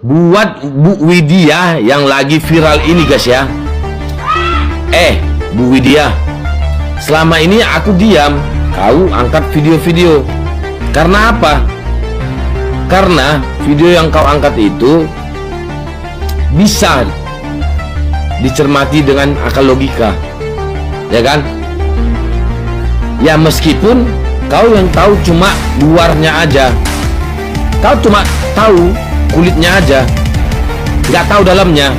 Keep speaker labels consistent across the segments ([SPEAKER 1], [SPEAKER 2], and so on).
[SPEAKER 1] Buat Bu Widya yang lagi viral ini guys ya. Bu Widya, selama ini aku diam, kau angkat video-video. Karena apa? Karena video yang kau angkat itu bisa dicermati dengan akal logika, ya kan? Ya meskipun kau yang tahu cuma luarnya aja, kau cuma tahu kulitnya aja, nggak tahu dalamnya.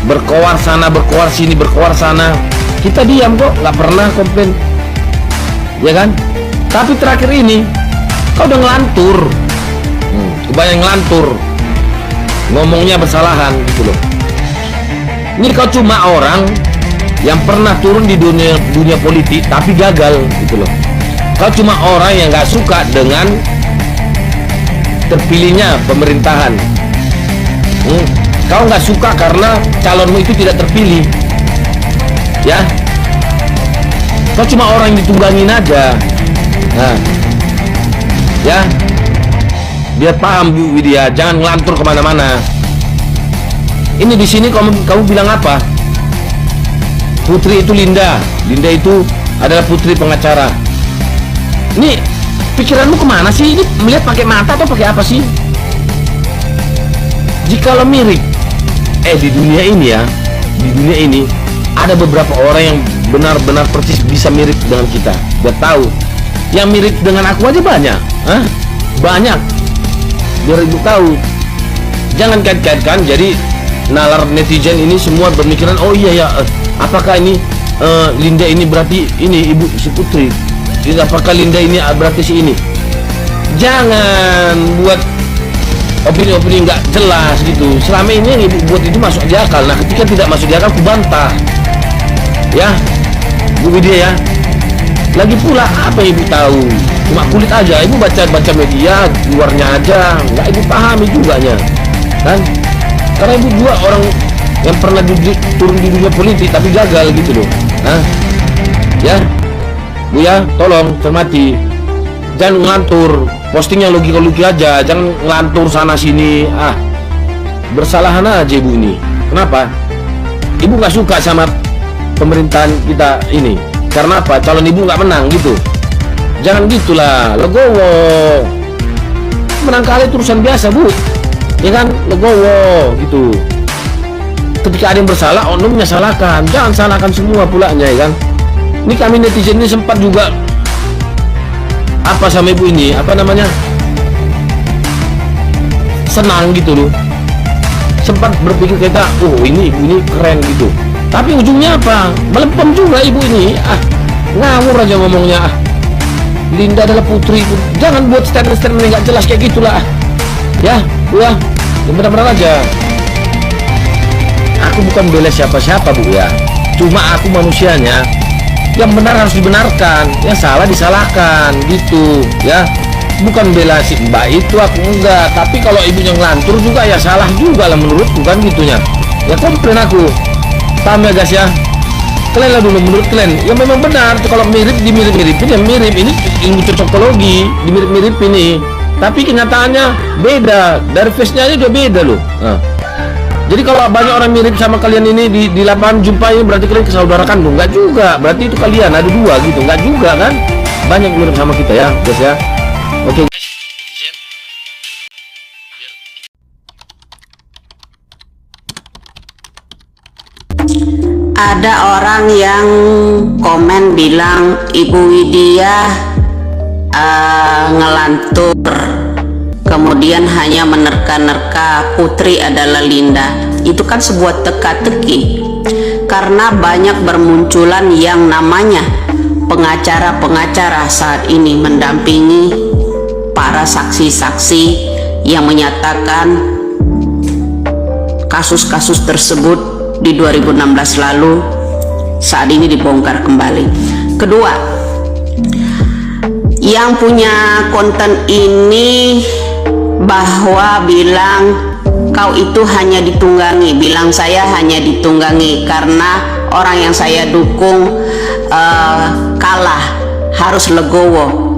[SPEAKER 1] Berkoar sana, berkoar sini, berkoar sana. Kita diam kok, nggak pernah komplain, ya kan? Tapi terakhir ini kau udah ngelantur, kebanyakan ngelantur, ngomongnya bersalahan gitu loh. Ini kau cuma orang yang pernah turun di dunia politik tapi gagal gitu loh. Kau cuma orang yang nggak suka dengan terpilihnya pemerintahan. Kau nggak suka karena calonmu itu tidak terpilih, ya. Kau cuma orang yang ditunggangin aja. Nah, ya, biar paham Bu Widya, jangan ngelantur kemana-mana. Ini di sini kamu bilang apa? Putri itu Linda itu adalah putri pengacara. Ini pikiranmu kemana sih? Ini melihat pakai mata atau pakai apa sih? Jikalau mirip, di dunia ini ya, di dunia ini ada beberapa orang yang benar-benar persis bisa mirip dengan kita. Biar tahu, yang mirip dengan aku aja banyak, banyak. Biar ibu tahu, jangan kait-kaitkan. Jadi nalar netizen ini semua berpikiran, oh iya ya, apakah ini Linda ini berarti ini ibu si Putri? Apakah Linda ini berarti si ini? Jangan buat opini-opini nggak jelas gitu. Selama ini yang ibu buat itu masuk di akal. Nah, ketika tidak masuk di akal, aku bantah. Ya, Bu Widya ya. Lagi pula apa yang ibu tahu? Cuma kulit aja. Ibu baca media luarnya aja, nggak ibu pahami juganya, kan? Karena ibu dua orang yang pernah turun di dunia politik tapi gagal gitu loh. Ya, Bu ya, tolong cermati. Jangan ngelantur, posting yang logika-logika aja, jangan ngelantur sana sini. Bersalahan aja ibu ini. Kenapa? Ibu nggak suka sama pemerintahan kita ini. Karena apa? Calon ibu nggak menang gitu. Jangan gitulah, legowo. Menang kalah itu urusan biasa Bu, ya kan? Legowo gitu. Ketika ada yang bersalah, oknumnya salahkan. Jangan salahkan semua pulanya, ya kan? Ini kami netizen ini sempat juga apa sama ibu ini, apa namanya, senang gitu loh, sempat berpikir kita, ini ibu ini keren gitu. Tapi ujungnya apa? Melempem juga ibu ini. Ngawur aja ngomongnya. Linda adalah putri. Jangan buat statement-statement yang nggak jelas kayak gitulah. Ya, Bu ya, benar-benar aja. Aku bukan bela siapa-siapa Bu ya. Cuma aku manusianya. Yang benar harus dibenarkan, yang salah disalahkan gitu ya. Bukan bela si mbak itu, aku enggak. Tapi kalau ibunya ngelantur juga ya salah juga lah menurutku, kan gitunya. Ya komplain aku. Paham ya guys ya. Kalian lah dulu menurut kalian. Ya memang benar, kalau mirip dimirip-miripin ya mirip. Ini ilmu cocokologi, dimirip-mirip ini. Tapi kenyataannya beda. Dari face-nya aja udah beda loh. Jadi kalau banyak orang mirip sama kalian ini di lapangan jumpa ini, berarti kalian kesaudara kandung? Enggak juga, berarti itu kalian ada dua gitu. Enggak juga kan? Banyak mirip sama kita ya guys ya. Oke.
[SPEAKER 2] Ada orang yang komen bilang Ibu Widya ngelantur, kemudian hanya menerka-nerka Putri adalah Linda. Itu kan sebuah teka-teki, karena banyak bermunculan yang namanya pengacara-pengacara saat ini mendampingi para saksi-saksi yang menyatakan kasus-kasus tersebut di 2016 lalu saat ini dibongkar kembali. Kedua, yang punya konten ini bahwa bilang kau itu hanya ditunggangi, bilang saya hanya ditunggangi karena orang yang saya dukung kalah, harus legowo.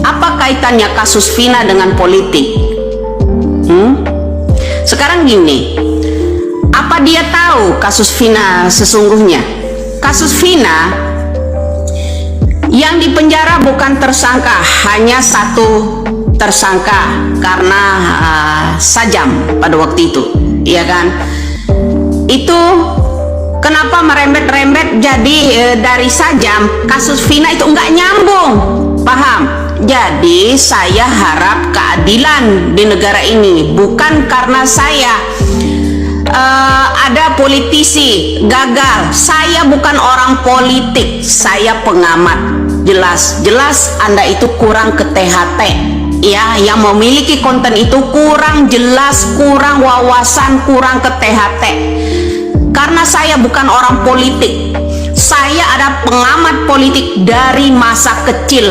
[SPEAKER 2] Apa kaitannya kasus Vina dengan politik? Sekarang gini, apa dia tahu kasus Vina sesungguhnya? Kasus Vina yang dipenjara bukan tersangka, hanya satu tersangka karena sajam pada waktu itu, ya kan? Itu kenapa merembet-rembet jadi dari sajam kasus Vina itu nggak nyambung, paham? Jadi saya harap keadilan di negara ini, bukan karena saya ada politisi gagal. Saya bukan orang politik, saya pengamat. Jelas Anda itu kurang ke THT, ya, yang memiliki konten itu kurang jelas, kurang wawasan, kurang ke THT. Karena saya bukan orang politik, saya ada pengamat politik dari masa kecil,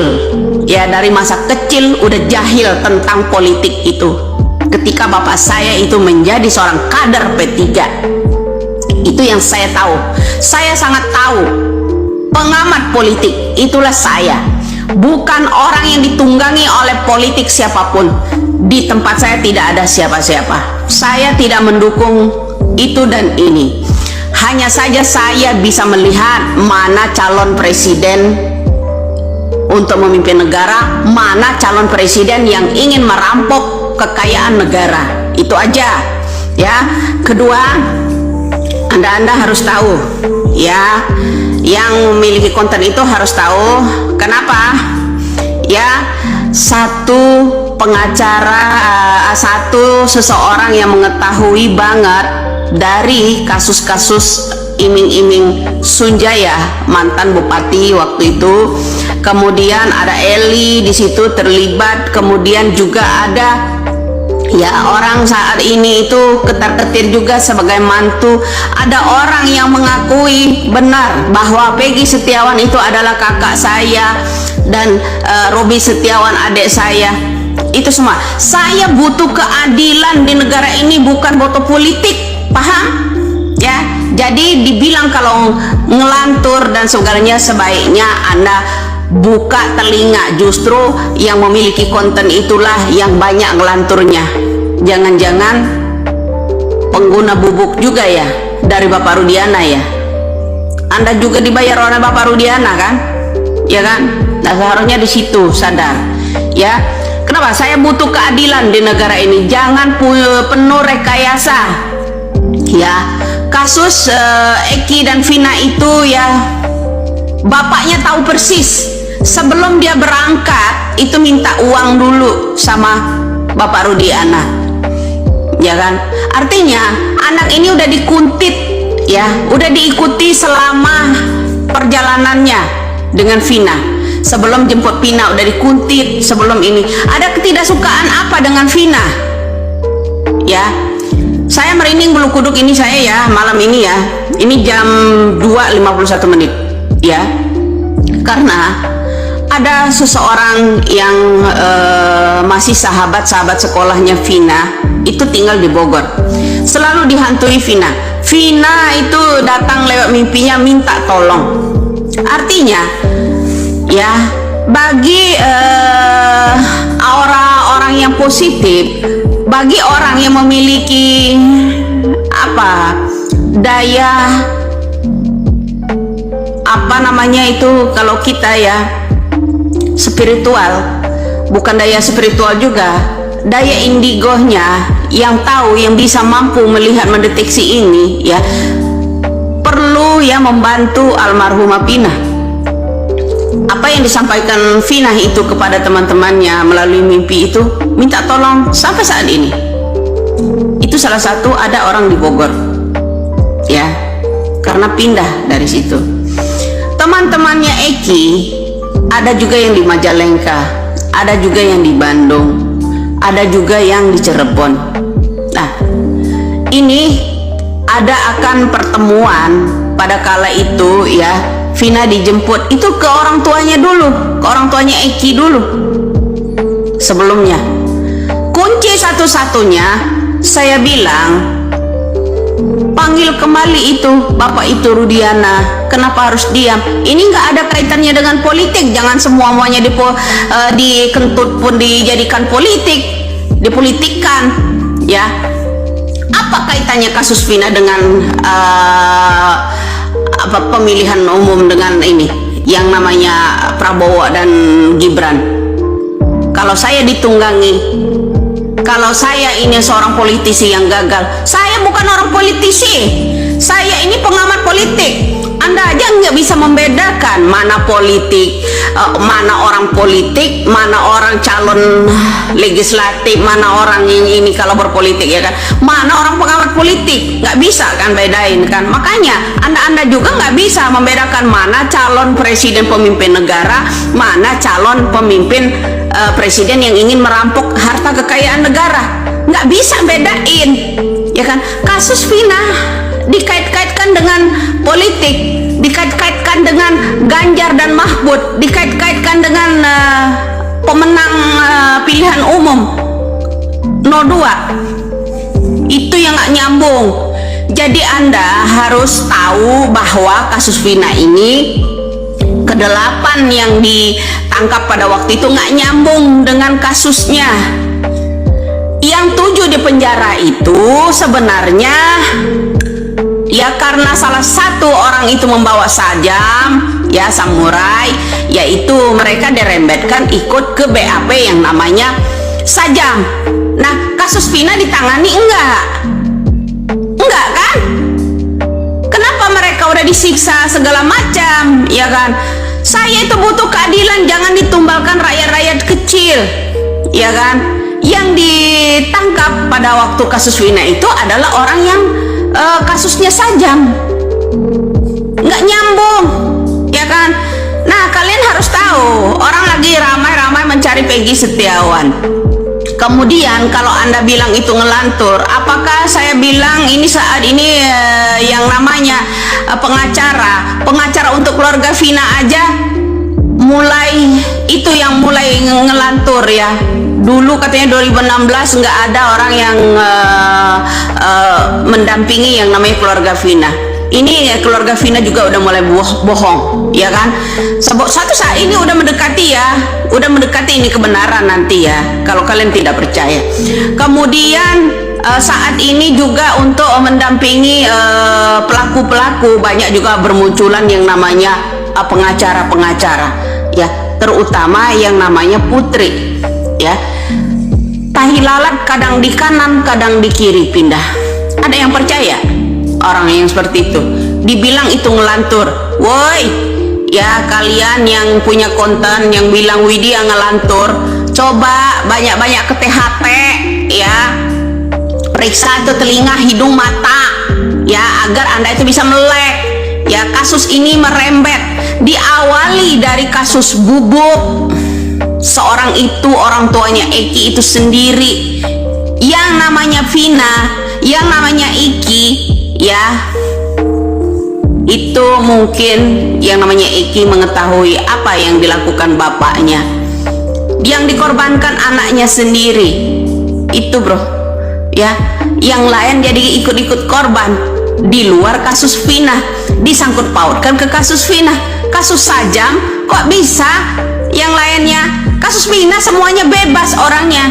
[SPEAKER 2] ya, dari masa kecil udah jahil tentang politik itu. Ketika bapak saya itu menjadi seorang kader P3, itu yang saya tahu. Saya sangat tahu pengamat politik, itulah saya. Bukan orang yang ditunggangi oleh politik siapapun. Di tempat saya tidak ada siapa-siapa. Saya tidak mendukung itu dan ini. Hanya saja saya bisa melihat mana calon presiden untuk memimpin negara, mana calon presiden yang ingin merampok kekayaan negara. Itu aja, ya. Kedua, Anda harus tahu, ya, yang memiliki konten itu harus tahu kenapa, ya. Satu pengacara, satu seseorang yang mengetahui banget dari kasus-kasus iming-iming Sunjaya, mantan bupati waktu itu. Kemudian ada Eli di situ terlibat, kemudian juga ada, ya, orang saat ini itu ketar-ketir juga sebagai mantu. Ada orang yang mengakui benar bahwa Peggy Setiawan itu adalah kakak saya dan Robi Setiawan adik saya. Itu semua. Saya butuh keadilan di negara ini, bukan butuh politik, paham? Ya, jadi dibilang kalau ngelantur dan segalanya, sebaiknya Anda buka telinga. Justru yang memiliki konten itulah yang banyak ngelanturnya. Jangan-jangan pengguna bubuk juga ya dari Bapak Rudiana, ya. Anda juga dibayar oleh Bapak Rudiana kan, ya kan? Nah, seharusnya di situ sadar, ya. Kenapa saya butuh keadilan di negara ini? Jangan penuh rekayasa, ya. Kasus Eki dan Vina itu, ya, bapaknya tahu persis. Sebelum dia berangkat itu minta uang dulu sama Bapak Rudiana, ya kan? Artinya anak ini udah dikuntit, ya, udah diikuti selama perjalanannya dengan Vina. Sebelum jemput Vina udah dikuntit. Sebelum ini ada ketidaksukaan apa dengan Vina, ya. Saya merinding bulu kuduk ini saya, ya, malam ini, ya. Ini jam 2.51 menit, ya. Karena ada seseorang yang masih sahabat sekolahnya Vina, itu tinggal di Bogor. Selalu dihantui Vina. Vina itu datang lewat mimpinya minta tolong. Artinya, ya, bagi orang-orang yang positif, bagi orang yang memiliki daya itu, kalau kita, ya, spiritual, bukan daya spiritual juga, daya indigonya yang tahu, yang bisa mampu melihat, mendeteksi ini, ya, perlu, ya, membantu almarhumah Vina. Apa yang disampaikan Vina itu kepada teman-temannya melalui mimpi itu, minta tolong sampai saat ini. Itu salah satu ada orang di Bogor, ya, karena pindah dari situ. Teman-temannya Eki ada juga yang di Majalengka, ada juga yang di Bandung, ada juga yang di Cirebon. Nah, ini ada akan pertemuan pada kala itu, ya. Vina dijemput itu ke orang tuanya dulu, ke orang tuanya Eki dulu. Sebelumnya, kunci satu-satunya saya bilang, panggil kembali itu bapak itu Rudiana. Kenapa harus diam? Ini nggak ada kaitannya dengan politik. Jangan semuanya dikentut pun dijadikan politik, dipolitikkan, ya. Apa kaitannya kasus Vina dengan pemilihan umum dengan ini yang namanya Prabowo dan Gibran? Kalau saya ditunggangi, kalau saya ini seorang politisi yang gagal, saya bukan orang politisi, saya ini pengamat politik. Anda aja nggak bisa membedakan mana politik, mana orang politik, mana orang calon legislatif, mana orang ini kalau berpolitik, ya kan, mana orang pengamat politik, nggak bisa kan bedain kan. Makanya anda juga nggak bisa membedakan mana calon presiden pemimpin negara, mana calon pemimpin presiden yang ingin merampok harta kekayaan negara. Nggak bisa bedain, ya kan. Kasus Vina dikait-kaitkan dengan politik, dikait-kaitkan dengan Ganjar dan Mahfud, dikait-kaitkan dengan pemenang pilihan umum 02. Itu yang nggak nyambung. Jadi Anda harus tahu bahwa kasus Vina ini ke-8 yang ditangkap pada waktu itu nggak nyambung dengan kasusnya. Yang 7 di penjara itu sebenarnya ya karena salah satu orang itu membawa sajam, ya samurai, yaitu mereka dirembetkan ikut ke BAP yang namanya sajam. Nah, kasus Vina ditangani enggak kan? Kenapa mereka udah disiksa segala macam, ya kan? Saya itu butuh keadilan, jangan ditumbalkan rakyat-rakyat kecil, ya kan? Yang ditangkap pada waktu kasus Vina itu adalah orang yang kasusnya sajam, nggak nyambung, ya kan? Nah, kalian harus tahu, orang lagi ramai-ramai mencari Peggy Setiawan. Kemudian kalau Anda bilang itu ngelantur, apakah saya bilang ini saat ini yang namanya pengacara untuk keluarga Vina aja mulai itu yang mulai ngelantur, ya. Dulu katanya 2016 nggak ada orang yang mendampingi yang namanya keluarga Vina. Ini keluarga Vina juga udah mulai bohong, ya kan? Suatu saat ini udah mendekati, ya, udah mendekati ini kebenaran nanti, ya, kalau kalian tidak percaya. Kemudian saat ini juga untuk mendampingi pelaku-pelaku banyak juga bermunculan yang namanya pengacara-pengacara, ya, terutama yang namanya Putri, ya. Tahi lalat kadang di kanan kadang di kiri pindah. Ada yang percaya orang yang seperti itu? Dibilang itu ngelantur. Woi, ya kalian yang punya konten yang bilang Widya ngelantur, coba banyak-banyak ke THT, ya, periksa tuh telinga, hidung, mata, ya, agar Anda itu bisa melek. Ya, kasus ini merembet, diawali dari kasus Bubuk. Seorang itu orang tuanya Eki itu sendiri, yang namanya Vina, yang namanya Iki, ya, itu mungkin yang namanya Eki mengetahui apa yang dilakukan bapaknya. Yang dikorbankan anaknya sendiri, itu bro, ya. Yang lain jadi ikut-ikut korban. Di luar kasus Vina, disangkut pautkan ke kasus Vina. Kasus sajam kok bisa yang lainnya? Kasus Vina semuanya bebas orangnya,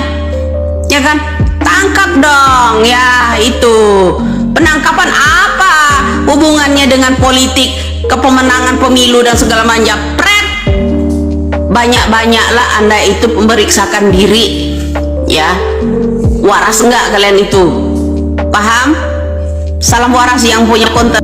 [SPEAKER 2] ya kan? Tangkap dong, ya. Itu penangkapan apa hubungannya dengan politik, kepemenangan pemilu dan segala macam? Pret, banyak-banyaklah Anda itu memeriksakan diri, ya. Waras enggak kalian itu? Paham? Salam waras yang punya konten.